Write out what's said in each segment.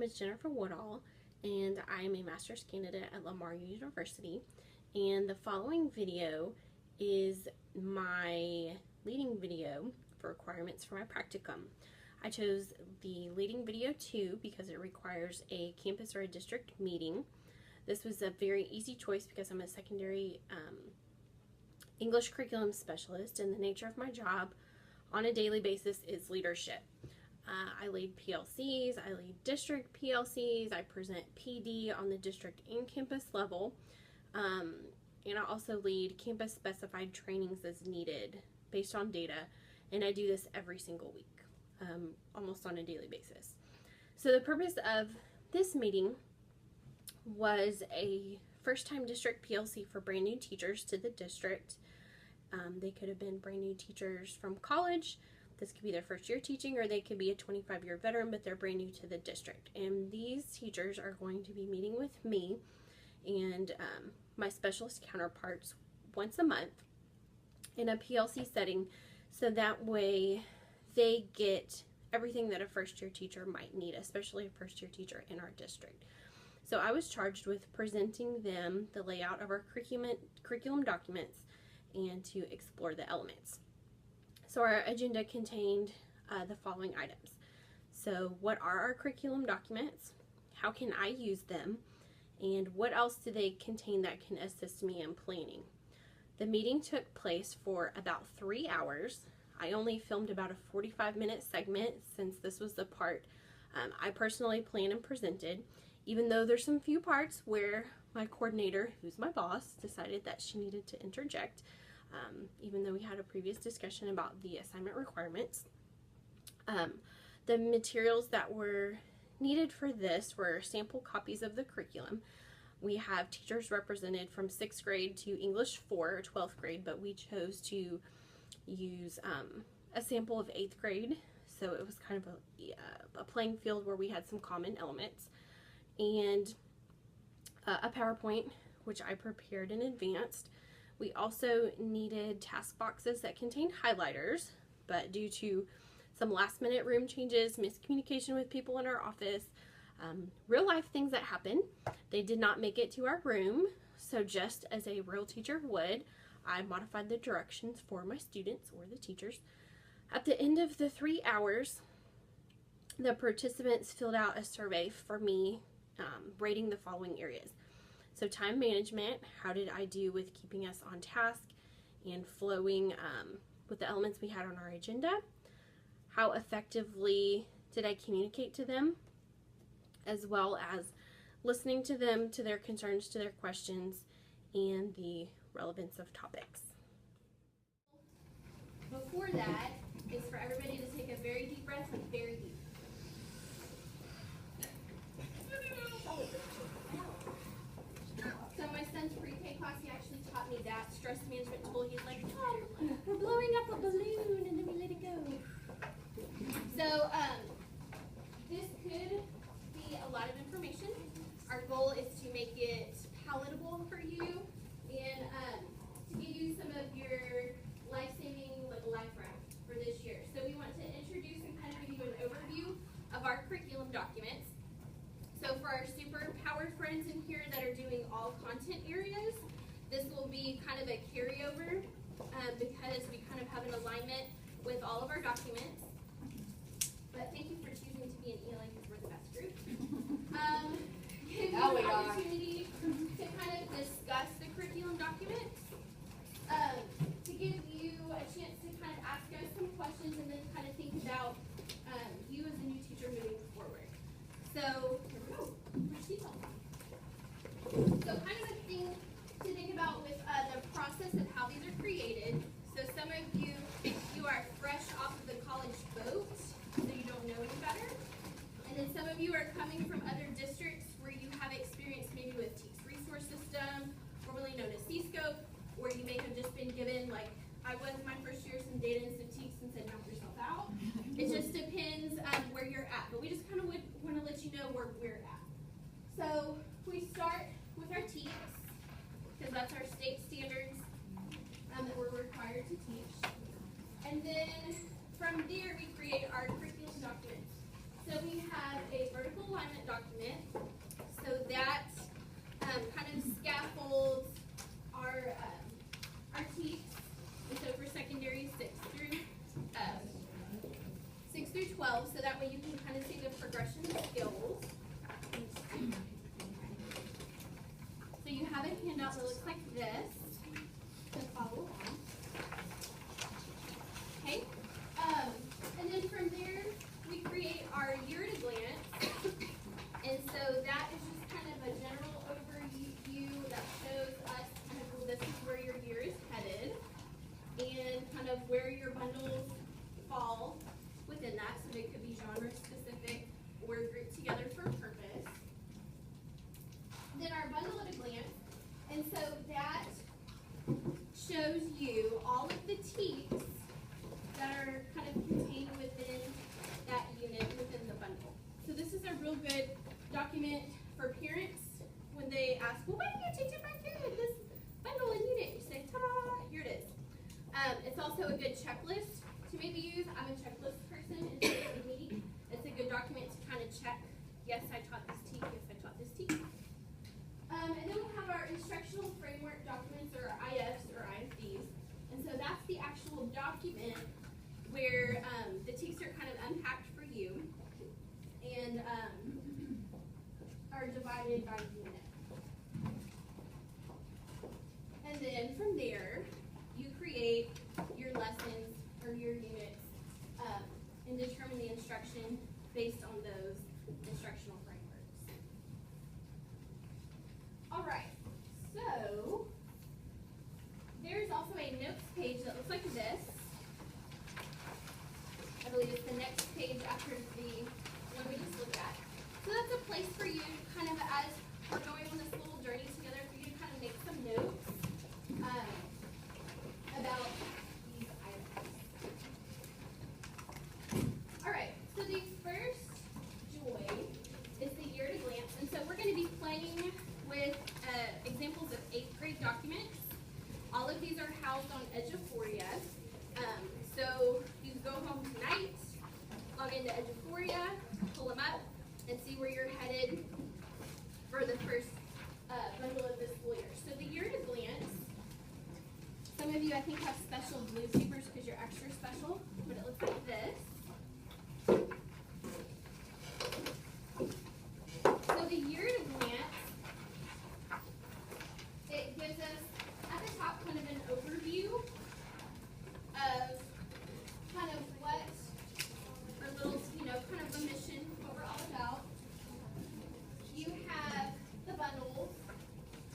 is Jennifer Woodall, and I am a master's candidate at Lamar University. And the following video is my leading video for requirements for my practicum. I chose the leading video 2 because it requires a campus or a district meeting. This was a very easy choice because I'm a secondary English curriculum specialist, and the nature of my job on a daily basis is leadership. I lead PLCs, I lead district PLCs, I present PD on the district and campus level, and I also lead campus specified trainings as needed based on data, and I do this every single week, almost on a daily basis. So the purpose of this meeting was a first-time district PLC for brand new teachers to the district. They could have been brand new teachers from college. This could be their first year teaching, or they could be a 25-year veteran, but they're brand new to the district. And these teachers are going to be meeting with me and my specialist counterparts once a month in a PLC setting, so that way they get everything that a first-year teacher might need, especially a first-year teacher in our district. So I was charged with presenting them the layout of our curriculum documents and to explore the elements. So our agenda contained the following items. So what are our curriculum documents? How can I use them? And what else do they contain that can assist me in planning? The meeting took place for about 3 hours. I only filmed about a 45-minute segment since this was the part I personally planned and presented, even though there's some few parts where my coordinator, who's my boss, decided that she needed to interject, even though we had a previous discussion about the assignment requirements. The materials that were needed for this were sample copies of the curriculum. We have teachers represented from 6th grade to English 4 or 12th grade, but we chose to use a sample of 8th grade, so it was kind of a playing field where we had some common elements, and a PowerPoint, which I prepared in advance. We also needed task boxes that contained highlighters, but due to some last-minute room changes, miscommunication with people in our office, real life things that happen, they did not make it to our room. So just as a real teacher would, I modified the directions for my students or the teachers. At the end of the 3 hours, the participants filled out a survey for me, rating the following areas. So time management, how did I do with keeping us on task and flowing with the elements we had on our agenda? How effectively did I communicate to them, as well as listening to them, to their concerns, to their questions, and the relevance of topics. Before that is for everybody to take a very deep breath, very deep. So my son's pre-K class, he actually taught me that stress management tool. He's like, oh, we're blowing up a balloon and then we let it go. So this could be a lot of information. Our goal is to make it palatable for you and to give you some of your life-saving, life raft for this year. So we want to introduce and kind of give you an overview of our curriculum documents. So for our super power friends in here that are doing all content areas, this will be kind of a carryover because we kind of have an alignment with all of our documents. But thank you for choosing to be an ELA because we're the best group. Give you an opportunity to kind of discuss the curriculum documents, to give you a chance to kind of ask us some questions and then kind of think about you as a new teacher moving forward. So, here we go. So kind of a thing to think about with the process of how these are created. So some of you are fresh off of the college boat, so you don't know any better. And then some of you are coming from other districts where you have experience maybe with TEKS Resource System, formerly known as C-Scope, or you may have just been given, like I was my first year, some data and some TEKS and said knock yourself out. It just depends where you're at, but we just kind of want to let you know where we're at. So we start with our TEKS, because that's our state standards that we're required to teach. And then from there we create our curriculum documents. So So we have a vertical alignment document. So that kind of scaffolds our teeth. And so for secondary 6 through 12, so that way you can kind of see the progression of skills. So you have a handout that looks like this to follow along. Okay, and then from there we create our year at a glance, and so that is just kind of a general overview that shows us kind of, well, this is where your year is headed, and kind of where your bundles fall within that. So they could be genre specific or grouped together for a purpose. Then our bundle at a glance, and so that shows you all of the teeth that are kind of contained within that unit within the bundle. So this is a real good document for parents when they ask, well, why do you teach my kid this bundle and unit? You say, ta-da, here it is. It's also a good checklist to maybe use. I'm a checklist person, and so for me, it's a good document to kind of check, yes, I taught this teeth, yes, I taught this teeth. And then we have our instructional framework documents, or IFs or IFDs. And so that's the actual document where the teeth are kind of unpacked for you and are divided by unit. And then from there, you create your lessons or your units and determine the instruction based on those instructional frameworks. All right, so there's also a notes page that looks like this. I believe it's the next page after the one we just looked at. So that's a place for you, kind of as we're going on this little journey together, for you to kind of make some notes about these items. All right, so the first joy is the year at a glance, and so we're going to be playing with examples of 8th grade documents. All of these are housed on Eduphoria. So you go home tonight, log into Eduphoria, pull them up, and see where you're headed for the first bundle of this school year. So the year at a glance, some of you I think have special blue papers because you're extra special, but it looks like this. So the year at a glance, it gives us at the top kind of an overview of kind of what our little, kind of a mission, what we're all about. You have the bundles.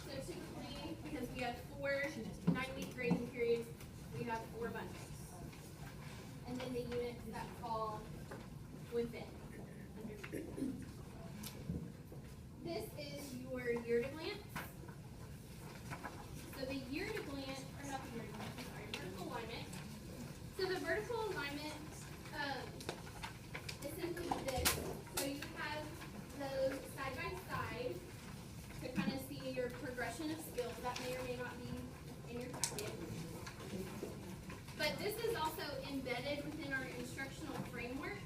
So typically, because we have 4 9-week grading periods, we have 4 bundles. And then the units that fall within. This is your year at a glance. So the year at a glance, or not the year at a glance, sorry, vertical alignment. So the vertical alignment is simply this. So you have those side by side to kind of see your progression of skills. That may or may not be in your packet. But this is also embedded within our instructional framework.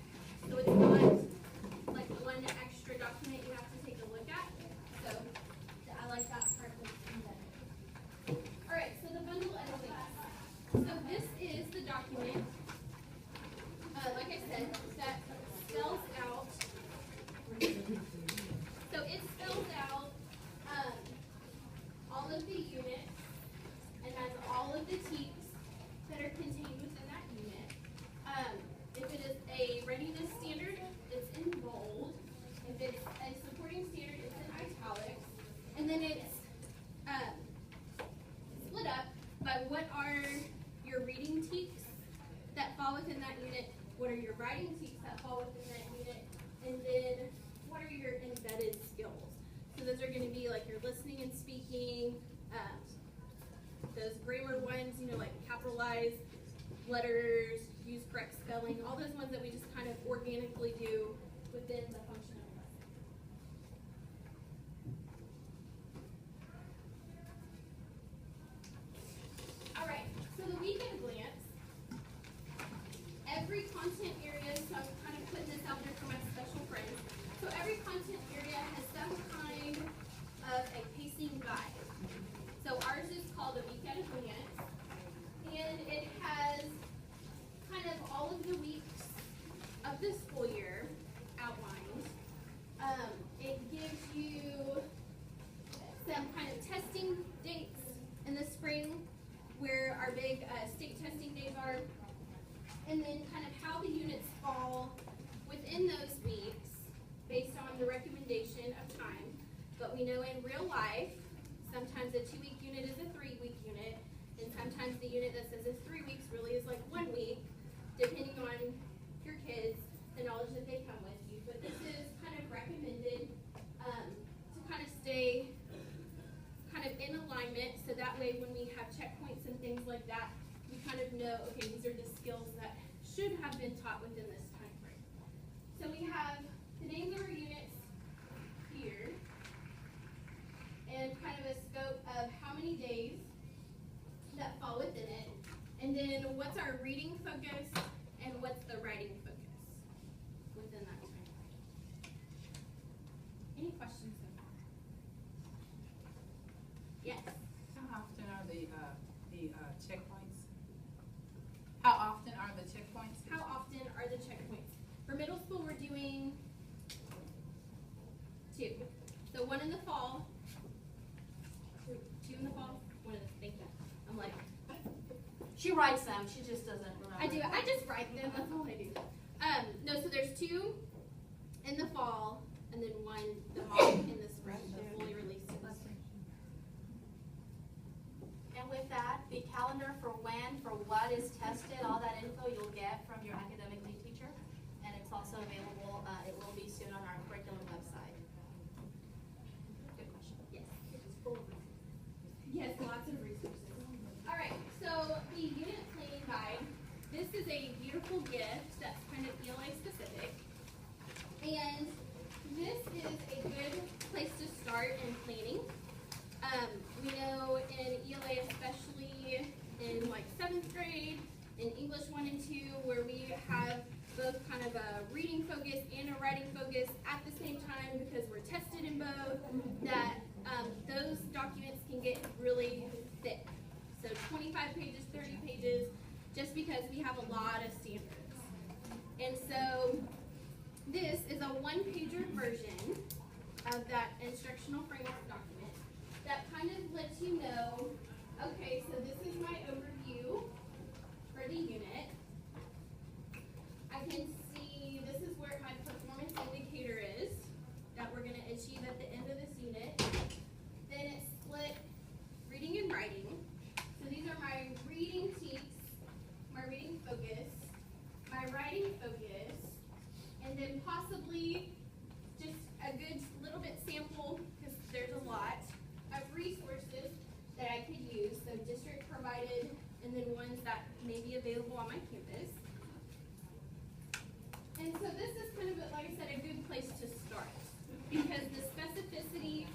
So it's not like one extra document you have to take a look at. So I like that part of embedded. All right, so the bundle at a glance. So this is the document, like I said, that spells out, so it spells out all of the units and has all of the teeth that are contained within that unit. If it is a readiness standard, it's in bold. If it's a supporting standard, it's in italics. And then it's split up by what are your reading teeth that fall within that unit, what are your writing teeth that fall within that unit, and then what are your embedded skills. So those are going to be like your listening and speaking, those grammar ones, like capitalize letters, use correct spelling, all those ones that we just kind of organically do within the function of a lesson. All right, so the week at a glance, every content area, so I'm kind of putting this out there for my special like that, we kind of know, okay, these are the skills that should have been taught within this time frame. So we have the names of our units here, and kind of a scope of how many days that fall within it, and then what's our reading focus and what's the writing focus within that time frame. Any questions so far? Yes. How often are the checkpoints? How often are the checkpoints? How often are the checkpoints? For middle school, we're doing 2. So 1 in the fall, 2 in the fall, 1 in the, thank you. I'm like, She writes them, she just doesn't remember. I do, I just write them, that's all I do. No, so there's 2 in the fall, and then 1 in the spring, the fully released. And with that, the calendar for when, for what is tested, all that info you'll get from your academic lead teacher. And it's also available, it will be soon on our curriculum website. Good question. Yes. Yes, lots of resources. All right, so the unit planning guide, this is a beautiful gift that's kind of ELA specific. And this is a good place to start in planning. We know in ELA, especially in like 7th grade, in English 1 and 2, where we have both kind of a reading focus and a writing focus at the same time because we're tested in both, that those documents can get really thick. So 25 pages, 30 pages, just because we have a lot of standards. And so this is a 1-pager version of that instructional framework document that kind of lets you know, okay, so this is my overview for the unit. I can see this is where my performance indicator is that we're going to achieve at the end of this unit. Then it's split reading and writing. So these are my reading teaks, my reading focus, my writing focus, and then possibly just a good little bit sample, because there's a lot, of resources that I could use, so district provided, and then ones that may be available on my campus. And so this is kind of, like I said, a good place to start, because the specificity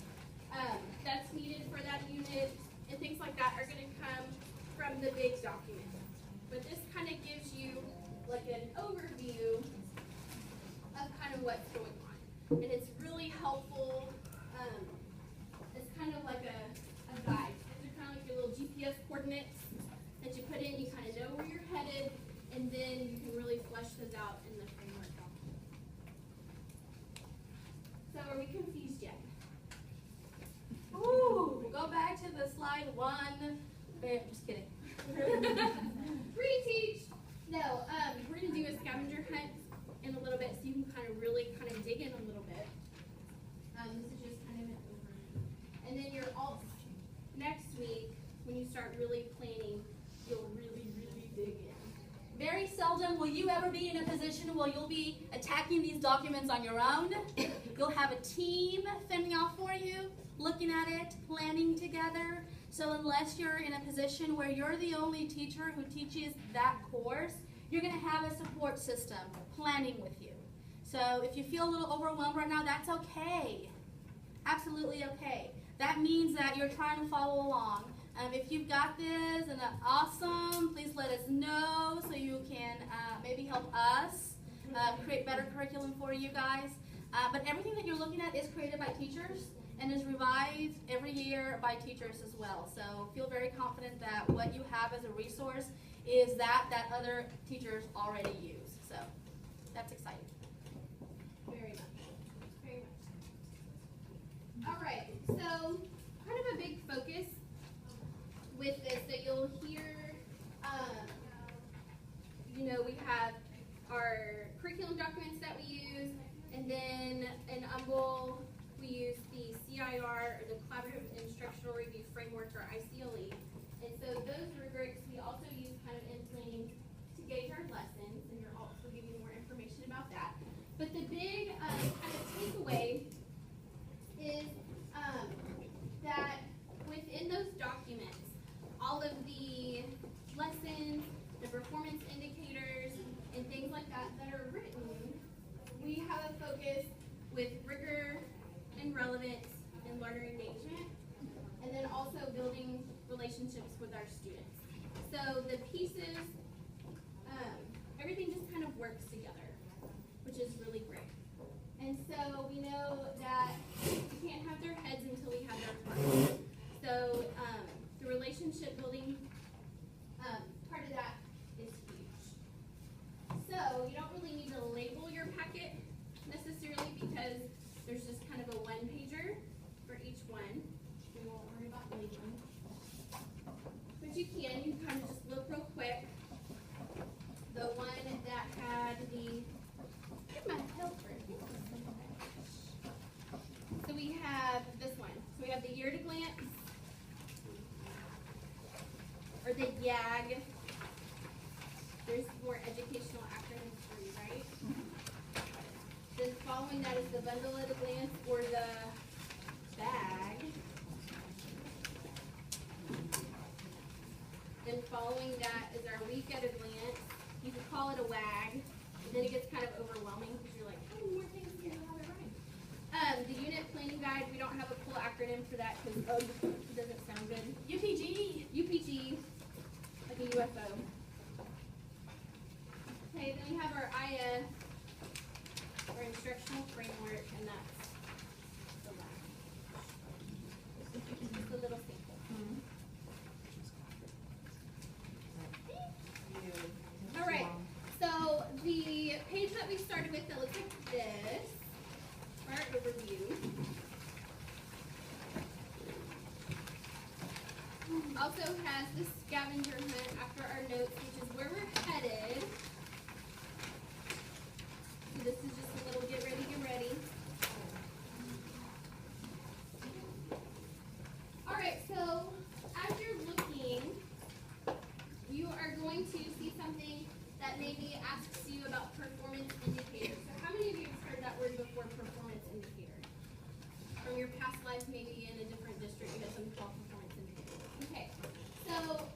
that's needed for that unit and things like that are going to come from the big document. But this kind of gives you like an overview of kind of what's going on. And it's really helpful. It's kind of like a guide. These are kind of like your little GPS coordinates that you put in. You kind of know where you're headed, and then you can really flesh those out in the framework document. So are we confused yet? Ooh, go back to the slide 1. Just kidding. Reteach. No, we're going to do a scavenger hunt in a little bit, so you can kind of really kind of dig in a little bit. This is just kind of an overview. And then your alts next week, when you start really planning, you'll really, really dig in. Very seldom will you ever be in a position where you'll be attacking these documents on your own. You'll have a team fending off for you, looking at it, planning together. So unless you're in a position where you're the only teacher who teaches that course, you're going to have a support system planning with you. So if you feel a little overwhelmed right now, that's okay. Absolutely okay. That means that you're trying to follow along. If you've got this and that's awesome, please let us know so you can maybe help us create better curriculum for you guys. But everything that you're looking at is created by teachers and is revised every year by teachers as well. So feel very confident that what you have as a resource is that other teachers already use. So that's exciting. Very much. Very much. All right. So kind of a big focus with this that you'll hear, we have our curriculum documents that we use, and then in UMBL, we use the CIR, or the Collaborative Instructional Review Framework, or ICLE. And so those rubrics we also use kind of in planning to gauge our lessons, and your alts will give you more information about that. But the big kind of takeaway is that within those documents, all of the lessons, the performance indicators, and things like that that are written, we have a focus with rigor and relevance and learner engagement, and then also building relationships with our students. So the pieces, everything just kind of works together, which is really great. And so we know that we can't have their heads until we have their hearts. So the relationship building part of that is huge. So you don't really need to label your packet necessarily because there's just kind of a one-pager for each one. We won't worry about labeling. But you can kind of just look real quick. The one that had the, get my helper. So we have this one. So we have the year to glance, or the YAG. There's more educational acronyms for you, right? Then following that is the bundle at a glance, or the BAG. Then following that is our week at a glance. You could call it a WAG, but then it gets kind of overwhelming because you're like, how many more things do you have it right? The unit planning guide, we don't have a cool acronym for that because it doesn't sound good. UPG. UPG, like a UFO. Okay, then we have our IA, our instructional framework, and that's the last. Just a little sample. All right, so the page that we started with that looks like this, for our overview, also has the scavenger hunt after our notes, which is where we're headed. So this is just a little get ready. All right, so as you're looking, you are going to see something that maybe asks you about performance indicators. So how many of you have heard that word before, performance indicator? From your past life, maybe in a different district, you had something called performance indicators. Okay, so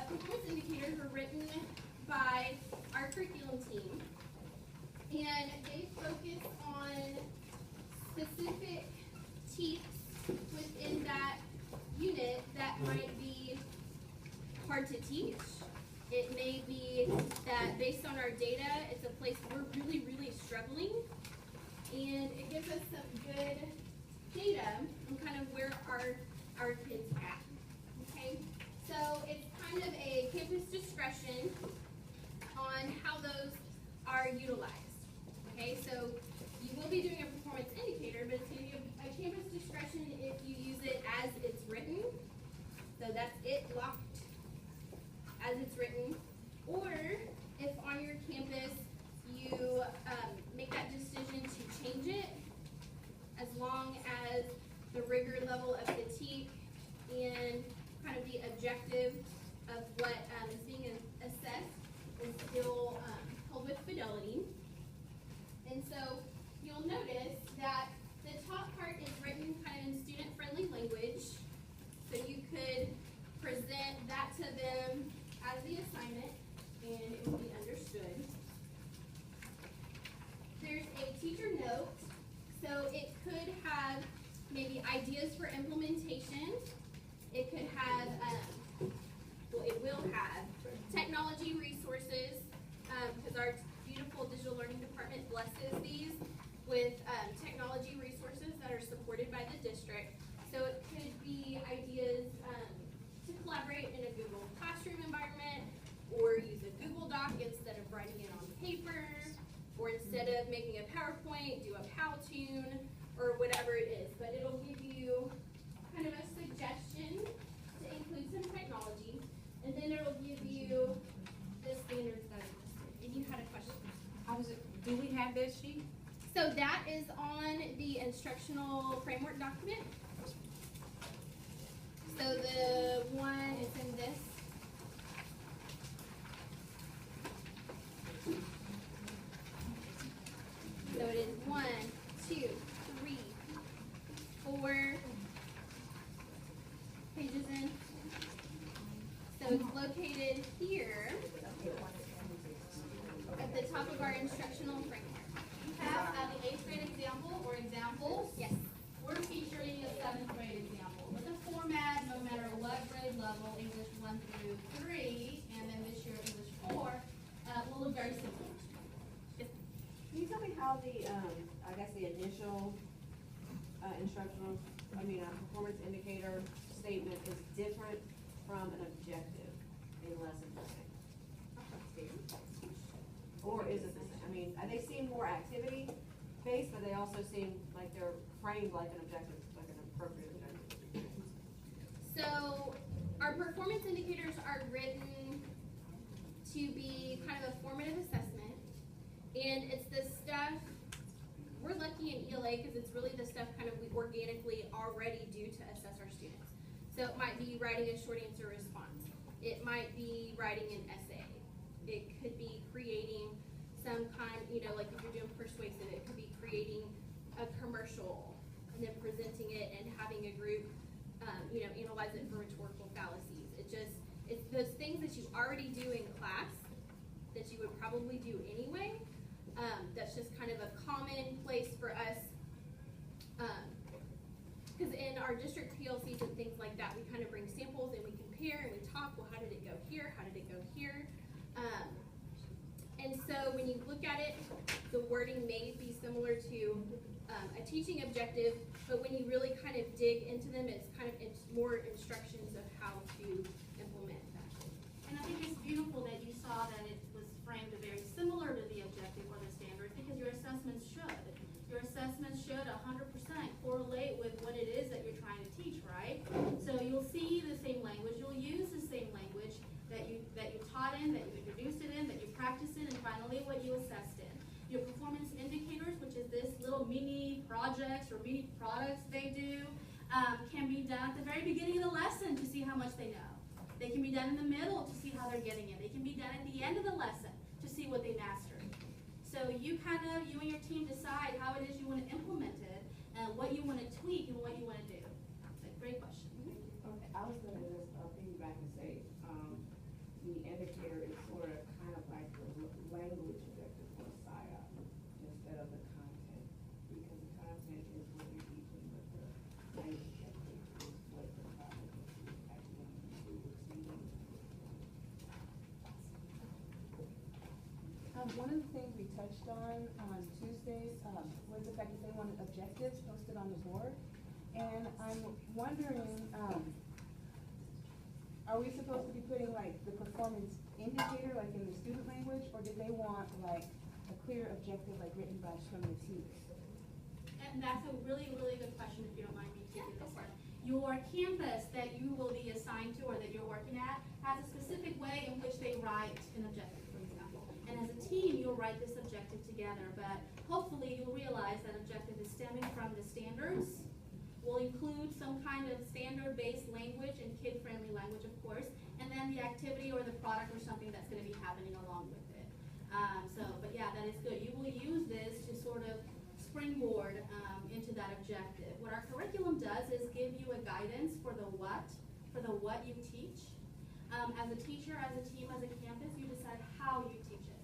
performance indicators were written by our curriculum team, and they focus on specific teams within that unit that might be hard to teach. It may be that based on our data, it's a place we're really, really struggling, and it gives us some good data on kind of where our kids at. Okay, so it's kind of a campus discretion on how those are utilized. Okay, so you will be doing a performance indicator, but it's going to be a campus discretion if you use it as it's written. So that's it, locked as it's written, or if on your campus you make that decision to change it, as long as the rigor level of critique and kind of the objective of what is being assessed is still held with fidelity. And so you'll notice that the top part is written kind of in student-friendly language, so you could present that to them as the assignment, and it will be understood. There's a teacher note, so it could have maybe ideas for implementation. It could have, well, it will have technology resources, because our beautiful digital learning department blesses these with technology resources that are supported by the district. So it could be ideas to collaborate in a Google Classroom environment, or use a Google Doc instead of writing it on paper, or instead of making a PowerPoint, do a Powtoon, or whatever it is. But it'll give you kind of a suggestion to include some technology, and then it'll give you the standards that are listed. And you had a question. How is it, do we have that sheet? So that is on the instructional framework document. So the one is in this. So it is 1, 2, 3, 4 pages in. So it's located located here at the top of our instructional framework. We have the 8th grade example or examples. Yes. We're featuring a 7th grade example with a format no matter what grade level, English 1 through 3, and then this year English 4, will look very similar. Yes. Can you tell me how the, I guess the initial performance indicator statement is different from an objective in lesson planning? Or is it the same? I mean, they seem more activity based, but they also seem like they're framed like an objective, like an appropriate objective. So our performance indicators are written to be kind of a formative assessment, and it's the stuff, we're lucky in ELA because it's really the stuff kind of we organically already do to assess our students. So it might be writing a short answer response. It might be writing an essay. It could be creating some kind, like if you're doing persuasive, it could be creating a commercial and then presenting it and having a group, analyze it for rhetorical fallacies. It's those things that you already do in class that you would probably do anyway. That's just kind of a common place for us. Because in our district PLCs and things like that, we kind of bring samples and we compare and we talk, well, how did it go here? How did it go here? And so when you look at it, the wording may be similar to a teaching objective, but when you really kind of dig into them, it's kind of more instructions of how to implement that. And I think it's beautiful that you saw that it was framed very similar to the objective or the standard, because your assessments should. Your assessments should 100% correlate with what it is that you're trying to teach, right? So you'll see the same language, you'll use the same language that you taught in, that you introduced it in, that you practiced in, and finally what you assessed in. Your performance indicators, which is this little mini projects or mini products they do, can be done at the very beginning of the lesson to see how much they know. They can be done in the middle to see how they're getting it. They can be done at the end of the lesson to see what they mastered. So you and your team decide how it is you want to implement it, and what you want to tweak and what you want to do. Great question. Okay, I was going to just piggyback and say the indicator is sort of kind of like the language objective for SIOP instead of the content, because the content is what you're teaching, but the language objective is what the project is actually succeeding. One of the things we touched on Tuesdays was the fact that they wanted objectives posted on the board. And I'm wondering, are we supposed to be putting like the performance indicator like in the student language, or did they want like a clear objective like written from the team? And that's a really, really good question, if you don't mind me taking this one. Your campus that you will be assigned to or that you're working at has a specific way in which they write an objective, for example. And as a team, you'll write this objective together, but hopefully you'll realize that objective is stemming from the standards. We'll include some kind of standard-based language and kid-friendly language, of course, and then the activity or the product or something that's going to be happening along with it. But yeah, that is good. You will use this to sort of springboard into that objective. What our curriculum does is give you a guidance for the what you teach. As a teacher, as a team, as a campus, you decide how you teach it.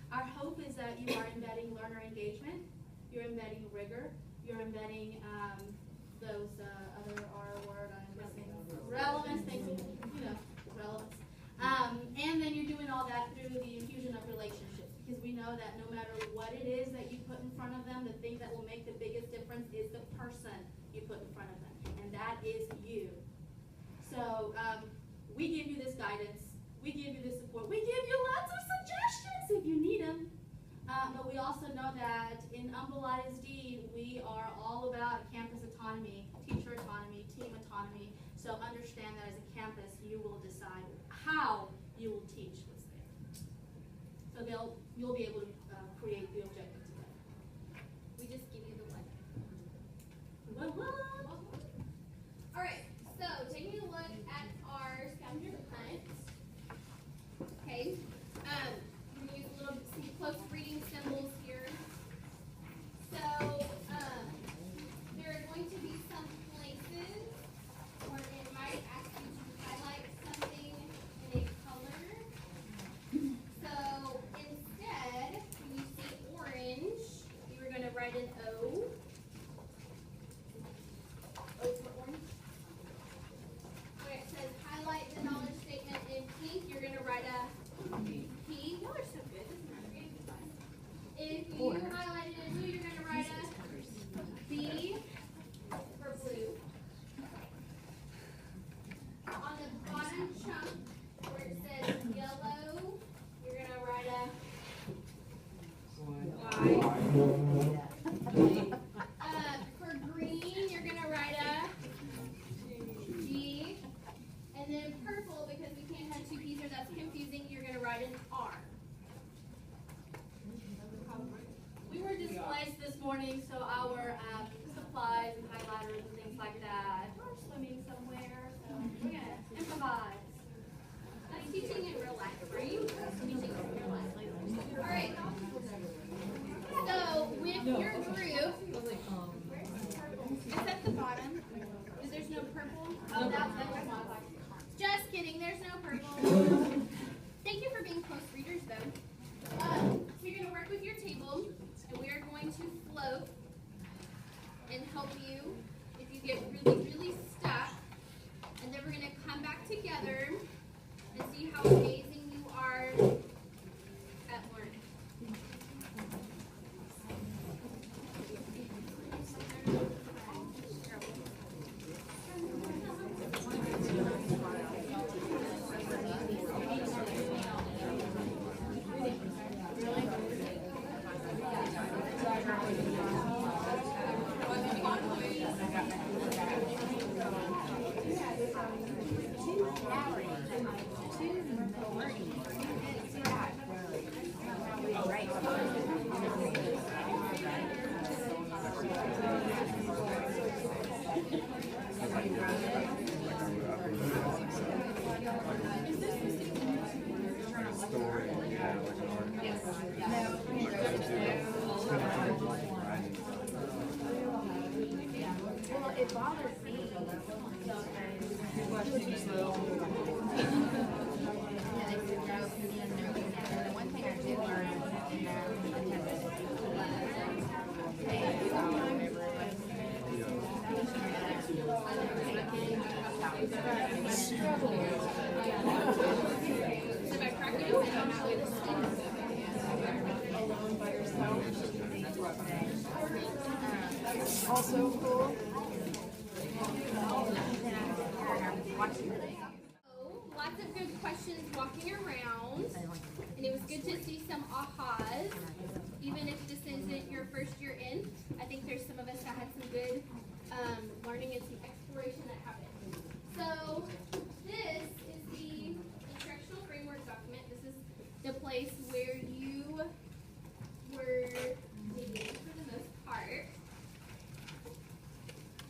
Our hope is that you are embedding learner engagement, you're embedding rigor, you're embedding those other R word I'm missing, relevance, things, relevance. And then you're doing all that through the infusion of relationships, because we know that no matter what it is that you put in front of them, the thing that will make the biggest difference is the person you put in front of them, and that is you. So we give you this guidance, we give you this support, we give you lots of suggestions if you need them. But we also know that in Humboldt ISD, we are all about campus autonomy, teacher autonomy, team autonomy. So understand that as a campus, you will decide how you will teach what's there. So you'll be able to create the objective together. We just give you the what. Well, All right, so taking a look at our scavenger hunt. Okay, we use some close reading symbols here. So there are going to be some places where it might ask you to highlight something in a color. chunk where it says yellow, you're gonna write a Y. For green, you're gonna write a G. And then purple, because we can't have two P's or that's confusing, you're gonna write an R. We were displaced this morning, so our supplies and highlighters and things like that are swimming somewhere, so we're gonna improvise. I'm teaching in real life, right? Teaching in real life. All right. So with your group, it's at the bottom. There's no purple. Oh, that's one. Just kidding. There's no purple. Thank you for being close readers, though. So you're gonna work with your table, and we are going to float and help you if you get really, really stuck. And then we're gonna come back together and see how amazing you are at learning. Also cool. Lots of good questions walking around, and it was good to see some ahas. Even if this isn't your first year in, I think there's some of us that had some good learning and some exploration that happened. So this is the instructional framework document. This is the place where you were meeting for the most part.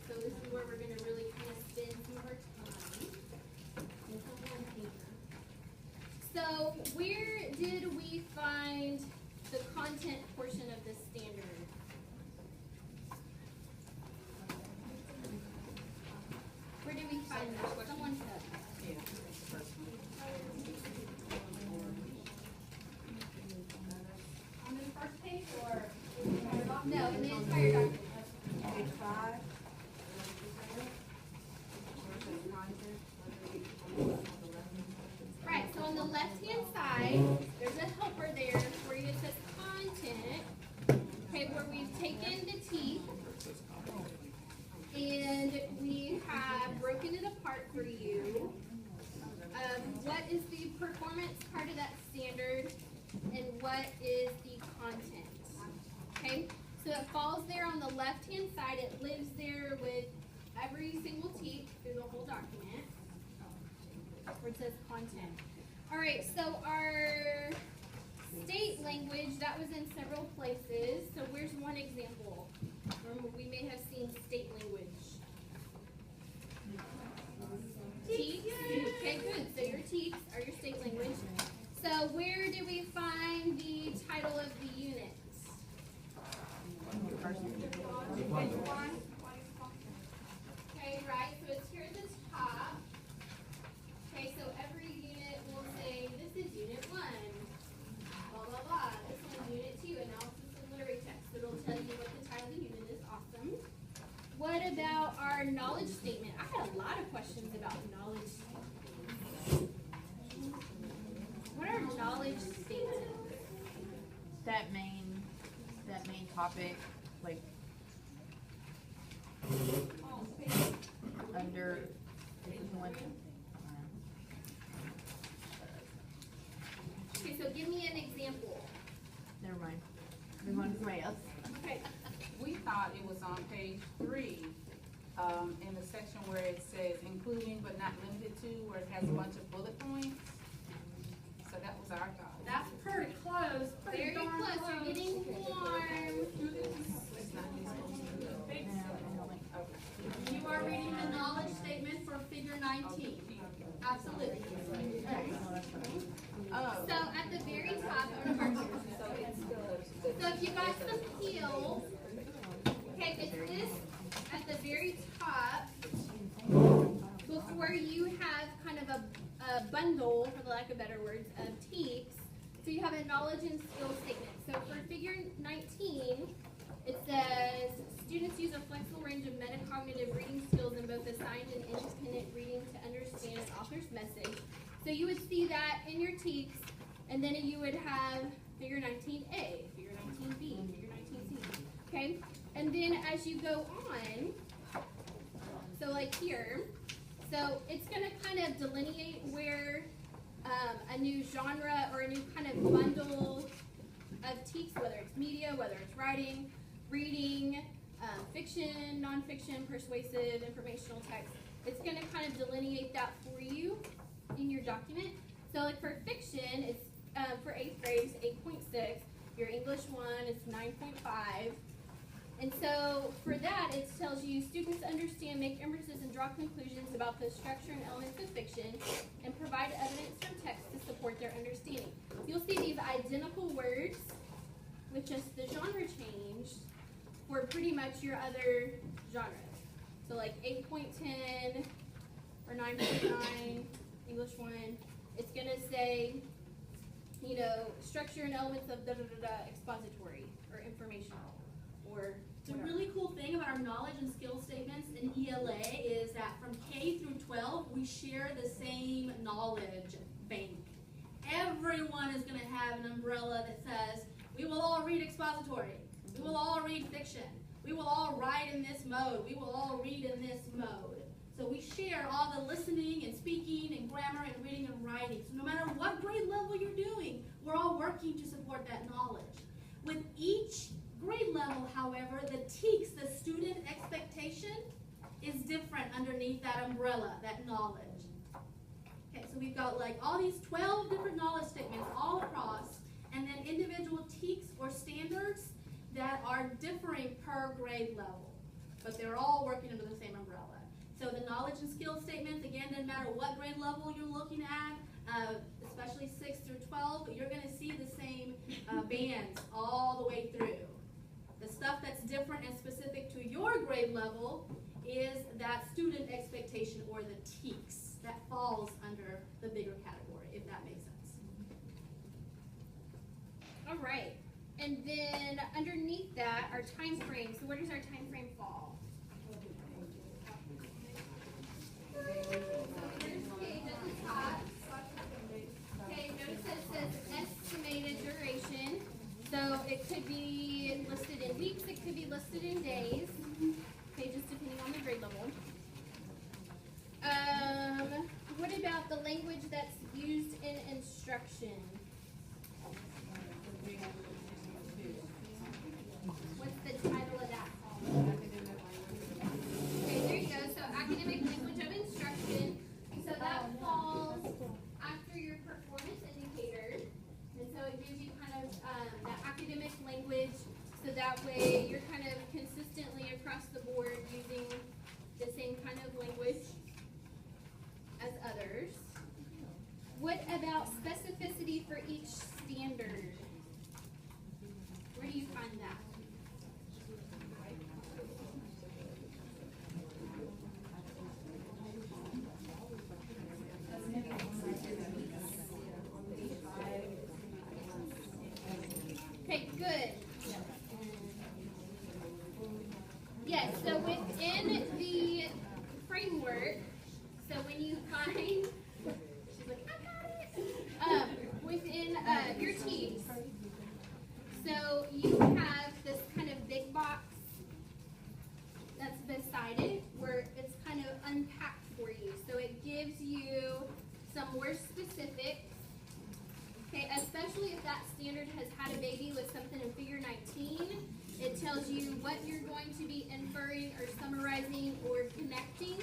So this is where we're going to really kind of spend some of our time. So where did we find the content portion of the standard? Where did we find that? Someone said. On the first page or? No, in the entire document. Page 5. Right, so on the left-hand side, there's a helper there where it says content, okay, where we've taken the teeth and we have broken it apart for you. What is the performance part of that standard and what is the content? Okay, so it falls there on the left-hand side. It lives there with every single teeth through the whole document. Where it says content. All right, so our state language, that was in several places. So where's one example where we may have seen state language? Teeth. Okay, good. So your teeth are your state language. So where do we find the title of the unit? Okay, right. So it's here at the top. Okay, so every unit will say, this is unit 1, blah, blah, blah. This one's unit 2, analysis of literary text. So it'll tell you what the title of the unit is. Awesome. What about our knowledge statement? I had a lot of questions about knowledge statements. What are knowledge statements? That main topic, like under this is one. Reyes. Okay, we thought it was on page 3, in the section where it says including but not limited to, where it has a bunch of bullet points. So that was our thought. That's pretty close. Very Pretty darn close. You're getting warm. It's not these ones. Okay. You are reading the knowledge statement for figure 19. Absolutely. Oh. So at the very top, so if you guys appeal, okay, it's this at the very top, before you have kind of a bundle, for the lack of better words, of TEEPs. So you have a knowledge and skill statement. So for figure 19, it says students use a flexible range of metacognitive reading skills in both assigned and independent reading to understand an author's message. So you would see that in your TEEPs, and then you would have figure 19A, figure 19B, figure 19C, okay? And then as you go on, so like here, so it's gonna kind of delineate where a new genre or a new kind of bundle of TEEPs, whether it's media, whether it's writing, reading, fiction, nonfiction, persuasive, informational text, it's gonna kind of delineate that for you in your document. So like for fiction, it's for 8th grade, it's 8.6. Your English 1 is 9.5. And so for that, it tells you students understand, make inferences, and draw conclusions about the structure and elements of fiction, and provide evidence from text to support their understanding. You'll see these identical words with just the genre changed for pretty much your other genres. So like 8.10 or 9.9, English 1, it's going to say, you know, structure and elements of expository or informational or The whatever. really cool thing about our knowledge and skill statements in ELA is that from K through 12, we share the same knowledge bank. Everyone is going to have an umbrella that says, we will all read expository, we will all read fiction, we will all write in this mode, we will all read in this mode. So we share all the listening and speaking and grammar and reading and writing. So no matter what grade level you're doing, we're all working to support that knowledge. With each grade level, however, the TEEX, the student expectation, is different underneath that umbrella, that knowledge. Okay, so we've got like all these 12 different knowledge statements all across, and then individual TEEX or standards that are differing per grade level, but they're all working under the same umbrella. So the knowledge and skill statements, again, doesn't matter what grade level you're looking at, especially 6 through 12, you're going to see the same bands all the way through. The stuff that's different and specific to your grade level is that student expectation or the TEEX that falls under the bigger category, if that makes sense. All right. And then underneath that, our time frame. So where does our time frame fall? First page at the top. Okay, notice that it says estimated duration. So it could be listed in weeks, it could be listed in days. Okay, just depending on the grade level. What about the language that's used in instruction? What's the title of that column? Okay, there you go. So academic language of instruction. So that falls after your performance indicator. And so it gives you kind of that academic language. So that way you're kind of consistently across the board using the same kind of language as others. What about specificity for each standard? Where do you find that? Okay, good. Yes, so within the framework, so when you find, she's like, I got it. Within your TEEX, so you have this kind of big box that's beside it where it's kind of unpacked for you. So it gives you some more specifics. Okay, especially if that standard has had a baby with something in figure 19, It tells you what you're going to be inferring or summarizing or connecting.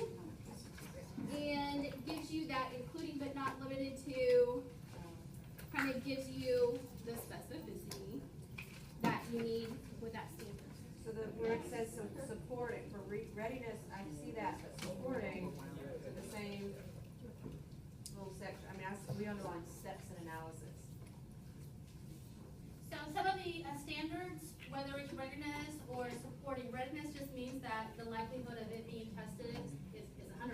And it gives you that including but not limited to, kind of gives you the specificity that you need with that standard. So where it says supporting, for readiness, I see that, but supporting the same little section, I mean, we underline steps and analysis. So some of the standards, whether it's readiness or supporting, readiness just means that the likelihood of it being tested is 100%,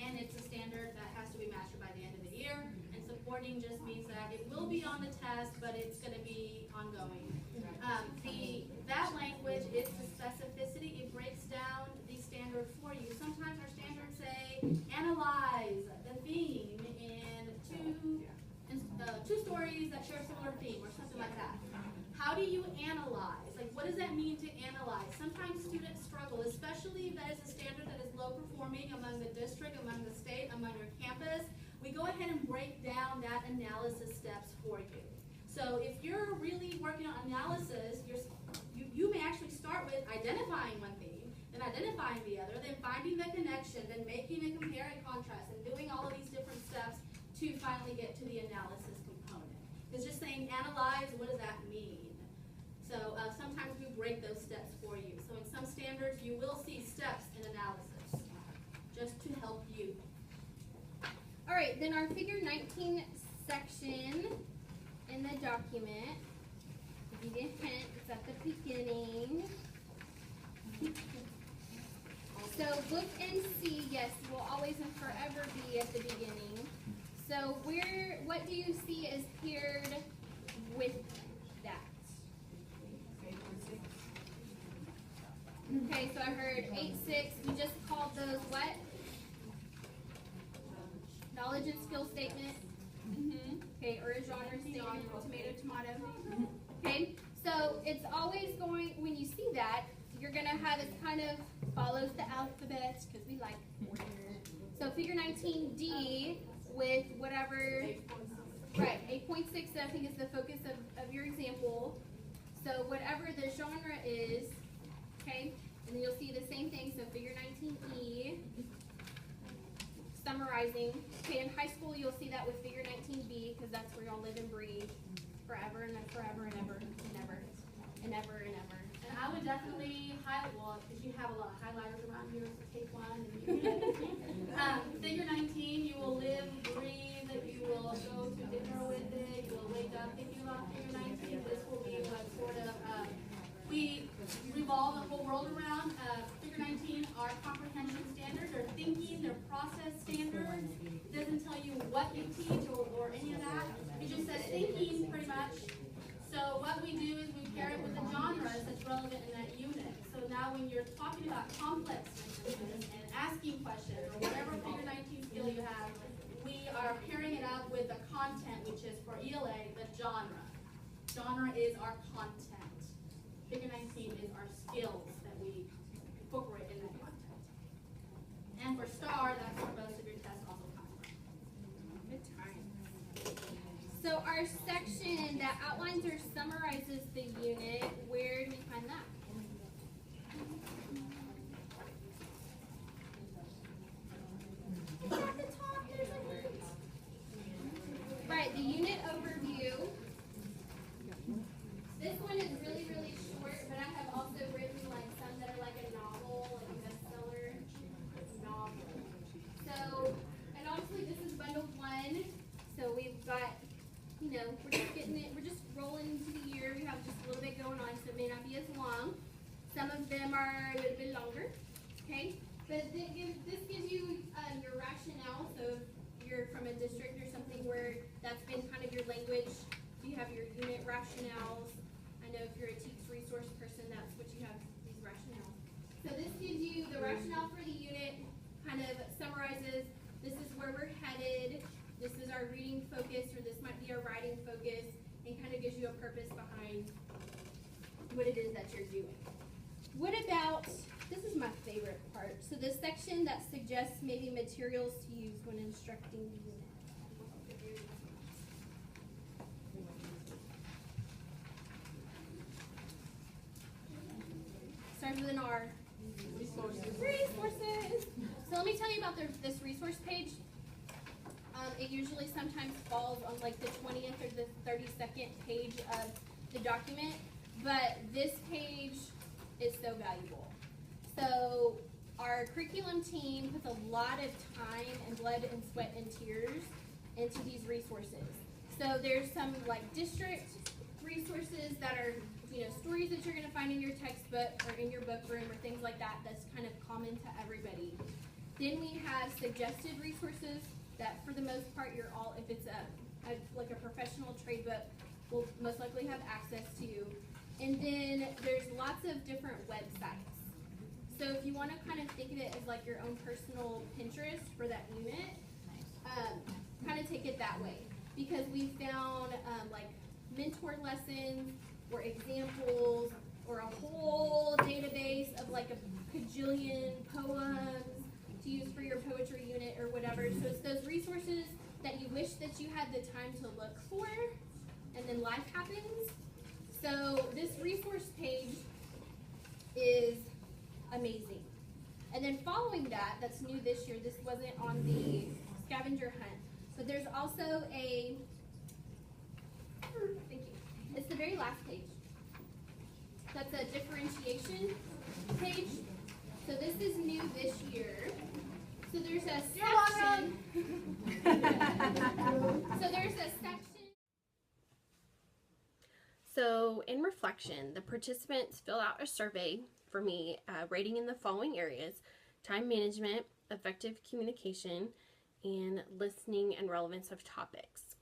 and it's a standard that has to be mastered by the end of the year. And supporting just means that it will be on the test, but it's going to be ongoing. That language is the specificity. It breaks down the standard for you. Sometimes our standards say analyze the theme in two stories that share a similar theme or something like that. How do you analyze? Like, what does that mean to analyze? Sometimes students struggle, especially if that is a standard that is low performing among the district, among the state, among your campus. We go ahead and break down that analysis steps for you. So if you're really working on analysis, you may actually start with identifying one theme, then identifying the other, then finding the connection, then making a compare and contrast, and doing all of these different steps to finally get to the analysis component. It's just saying analyze, what does that mean? So sometimes we break those steps for you. So in some standards, you will see steps in analysis, just to help you. All right, then our figure 19 section in the document, to give you a hint, it's at the beginning. So look and see, yes, will always and forever be at the beginning. So what do you see is paired with that? Okay, so I heard 8-6, we just called those what? Knowledge and skill statement. Okay, or a genre statement, tomato. Okay, so it's always going, when you see that, you're going to have it kind of follows the alphabet, because we like order. So figure 19D with whatever, right, 8.6 I think is the focus of your example. So whatever the genre is, okay, and then you'll see the same thing, so figure 19E, summarizing. Okay, in high school you'll see that with figure 19B, because that's where you'll live and breathe forever and forever and ever and ever and ever and ever. And I would definitely highlight, well, because you have a lot of highlighters around here, so take one. And figure 19, you will live, breathe, you will go to dinner with it, you will wake up thinking about figure 19. This will be what sort of, we revolve the whole world around. Figure 19 are comprehension standards, or thinking, their process standards. It doesn't tell you what you teach or any of that. It just says thinking, pretty much. So what we do is we pair it with the genres that's relevant in that unit. So now when you're talking about complex sentences and asking questions, or whatever figure 19 skill you have, we are pairing it up with the content, which is for ELA, the genre. Genre is our content. Figure 19 is our skills that we incorporate in that content. And for STAR, that's where most of your tests also come from. Good time. So our section that outlines or summarizes the unit, where do we find that? It's at the top, there's a hint. Right, the unit overview. This one is really, really short, but I have also written like some that are like a novel, like a bestseller novel. So, and obviously this is bundle 1. So we've got, you know, we're just getting it, we're just rolling into the year. We have just a little bit going on, so it may not be as long. Some of them are a little bit longer, okay? But this gives you your rationale. So if you're from a district or something where that's been kind of your language, you have your unit rationales. I know if you're a TEKS resource person, that's what you have, these rationales. So this gives you the rationale for the unit, kind of summarizes, this is where we're headed, this is our reading focus, or this might be our writing focus, and kind of gives you a purpose behind what it is that you're doing. What about, this is my favorite part, so the section that suggests maybe materials to use when instructing the unit. starts with an R. Resources. Resources. So let me tell you about this resource page. It usually sometimes falls on like the 20th or the 32nd page of the document, but this page is so valuable. So our curriculum team puts a lot of time and blood and sweat and tears into these resources. So there's some like district resources that are, you know, stories that you're going to find in your textbook or in your book room or things like that. That's kind of common to everybody. Then we have suggested resources that for the most part you're all, if it's like a professional trade book, will most likely have access to. And then there's lots of different websites. So if you want to kind of think of it as like your own personal Pinterest for that unit, kind of take it that way. Because we found like mentor lessons or examples or a whole database of like a cajillion poems to use for your poetry unit or whatever. So it's those resources that you wish that you had the time to look for, and then life happens. So this resource page is amazing. And then following that, that's new this year, this wasn't on the scavenger hunt, but there's also a, thank you, it's the very last page. That's a differentiation page. So this is new this year. So there's a section. So there's a section. So in reflection, the participants fill out a survey for me, rating in the following areas: time management, effective communication, and listening and relevance of topics.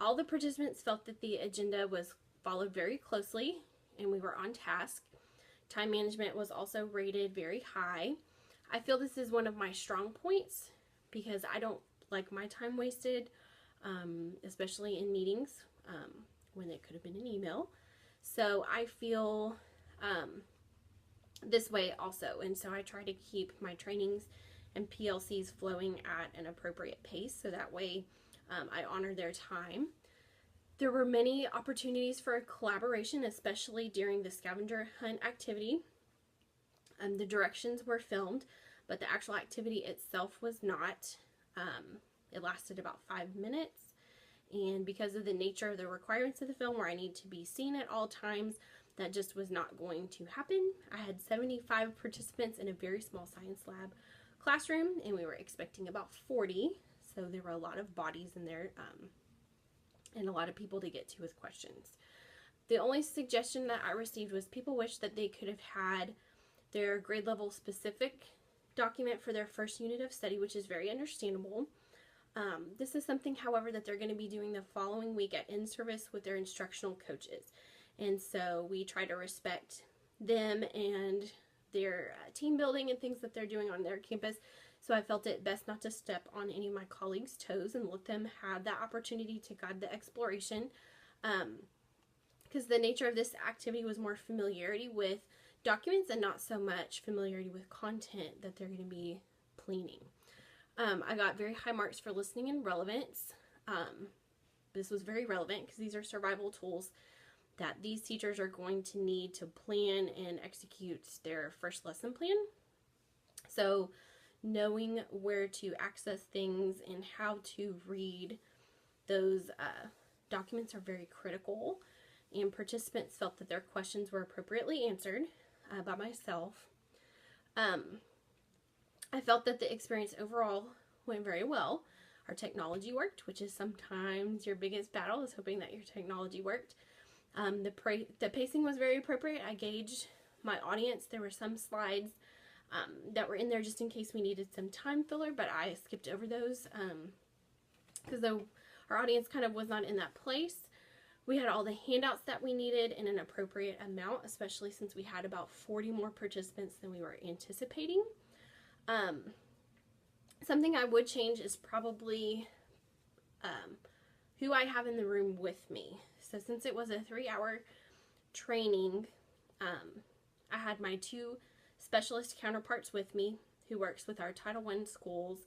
All the participants felt that the agenda was followed very closely and we were on task. Time management was also rated very high. I feel this is one of my strong points because I don't like my time wasted, especially in meetings when it could have been an email. So I feel this way also, and so I try to keep my trainings and PLCs flowing at an appropriate pace so that way I honor their time. There were many opportunities for collaboration, especially during the scavenger hunt activity. The directions were filmed, but the actual activity itself was not. It lasted about 5 minutes, and because of the nature of the requirements of the film where I need to be seen at all times, that just was not going to happen. I had 75 participants in a very small science lab classroom, and we were expecting about 40, so there were a lot of bodies in there and a lot of people to get to with questions. The only suggestion that I received was people wished that they could have had their grade level specific document for their first unit of study, which is very understandable. This is something, however, that they're going to be doing the following week at in-service with their instructional coaches. And so we try to respect them and their team building and things that they're doing on their campus. So I felt it best not to step on any of my colleagues' toes and let them have that opportunity to guide the exploration. Because the nature of this activity was more familiarity with documents and not so much familiarity with content that they're going to be cleaning. I got very high marks for listening and relevance. This was very relevant because these are survival tools that these teachers are going to need to plan and execute their first lesson plan. So knowing where to access things and how to read those documents are very critical, and participants felt that their questions were appropriately answered by myself. I felt that the experience overall went very well. Our technology worked, which is sometimes your biggest battle, is hoping that your technology worked. The pacing was very appropriate. I gauged my audience. There were some slides that were in there just in case we needed some time filler, but I skipped over those because our audience kind of was not in that place. We had all the handouts that we needed in an appropriate amount, especially since we had about 40 more participants than we were anticipating. Something I would change is probably who I have in the room with me. So since it was a 3-hour training, I had my 2 specialist counterparts with me who works with our Title I schools,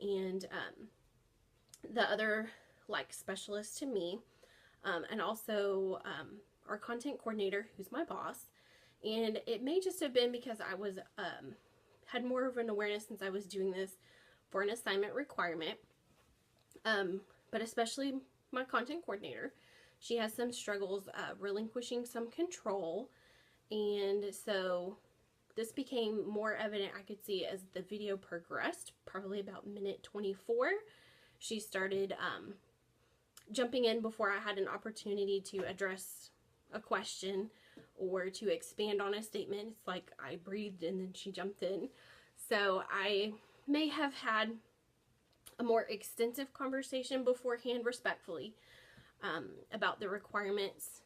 and the other specialist to me, and also our content coordinator, who's my boss, And it may just have been because I was had more of an awareness since I was doing this for an assignment requirement. But especially my content coordinator, she has some struggles relinquishing some control, and so this became more evident, I could see, as the video progressed. Probably about minute 24, she started jumping in before I had an opportunity to address a question or to expand on a statement. It's like I breathed and then she jumped in. So I may have had a more extensive conversation beforehand, respectfully, about the requirements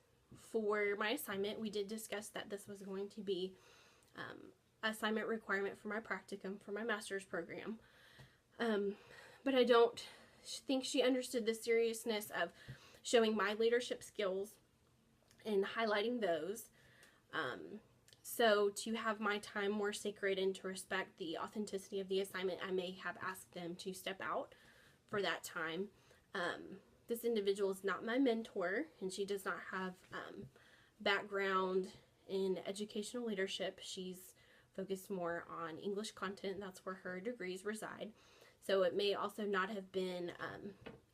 for my assignment. We did discuss that this was going to be assignment requirement for my practicum for my master's program. But I don't think she understood the seriousness of showing my leadership skills and highlighting those. So to have my time more sacred and to respect the authenticity of the assignment, I may have asked them to step out for that time. This individual is not my mentor, and she does not have background in educational leadership. She's focused more on English content. That's where her degrees reside. So it may also not have been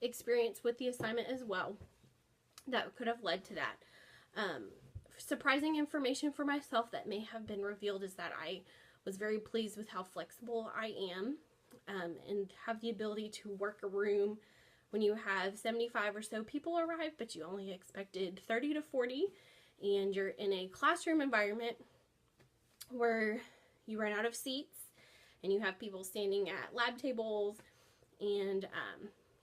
experience with the assignment as well that could have led to that. Surprising information for myself that may have been revealed is that I was very pleased with how flexible I am and have the ability to work a room when you have 75 or so people arrive, but you only expected 30 to 40, and you're in a classroom environment where you run out of seats and you have people standing at lab tables, and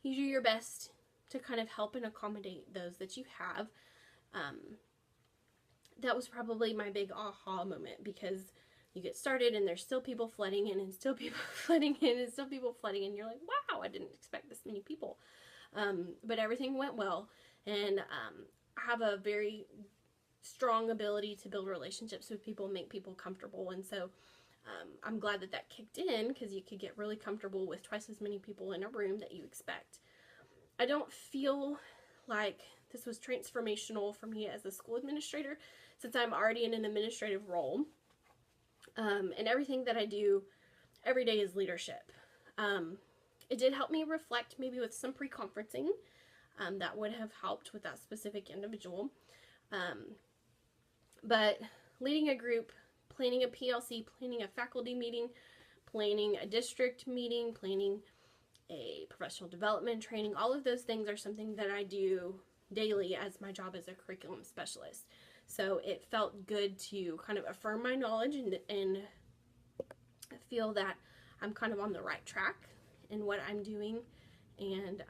you do your best to kind of help and accommodate those that you have. That was probably my big aha moment, because you get started and there's still people flooding in and still people flooding in and still people flooding in. You're like, wow, I didn't expect this many people. But everything went well, and I have a very strong ability to build relationships with people, make people comfortable, and so I'm glad that that kicked in, because you could get really comfortable with twice as many people in a room that you expect. I don't feel like this was transformational for me as a school administrator, since I'm already in an administrative role, and everything that I do every day is leadership. It did help me reflect maybe with some pre-conferencing that would have helped with that specific individual. But leading a group, planning a PLC, planning a faculty meeting, planning a district meeting, planning a professional development training, all of those things are something that I do daily as my job as a curriculum specialist. So it felt good to kind of affirm my knowledge and feel that I'm kind of on the right track in what I'm doing, and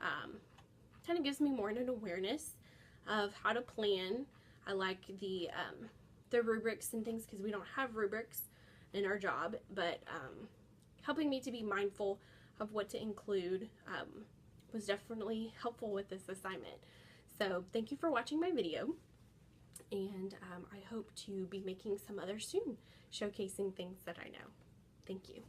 kind of gives me more an awareness of how to plan. I like the rubrics and things, because we don't have rubrics in our job, but helping me to be mindful of what to include was definitely helpful with this assignment. So thank you for watching my video, and I hope to be making some others soon, showcasing things that I know. Thank you.